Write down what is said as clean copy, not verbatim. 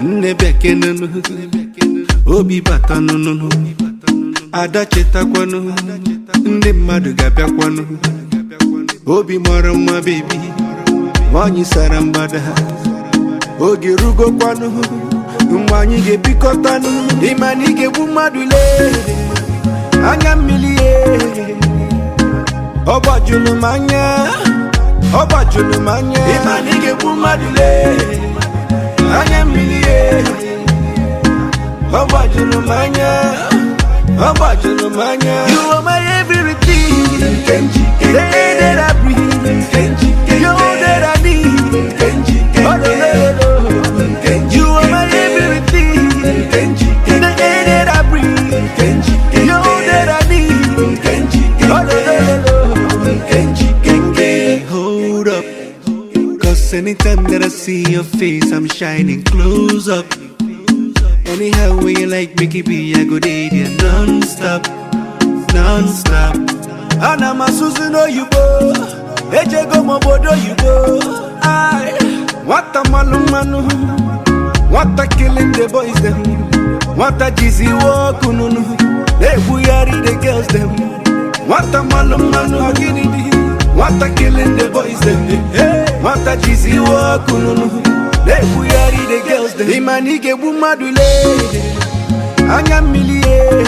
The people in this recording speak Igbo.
Nebekenunu Obi batanunu Ada chetakwanu Ndị mmadụ ga-abịakwanu Obi mara mma baby Nwaanyị sara mgbada Oge rugokwanu Mgbe anyị ga-ebikọtanụ Ịma na ị ga-egbu mmadụ lee Anya mmiri Ọ gbajuru m anya Ịma na ị ga-egbu mmadụ lee Anya mmiri Ọ gbajuru m anya You are my everything The air that I breathe You're all that I need Oh no no no You are my everything The air that I breathe You're all that I need Oh no no no Hold up Cause anytime that I see your face I'm shining close up Anyhow when you like Mickey B I go date you non-stop Ana masuzu no yubo Eje go mobodo yubo Ay Wata malumanu Wata killing the boys them Wata jizi wakununu They buyari the girls them Wata malumanu aginidi Wata killing the boys them Wata jizi wakununu They buyari the girls them Imani ge bumadule Anya milie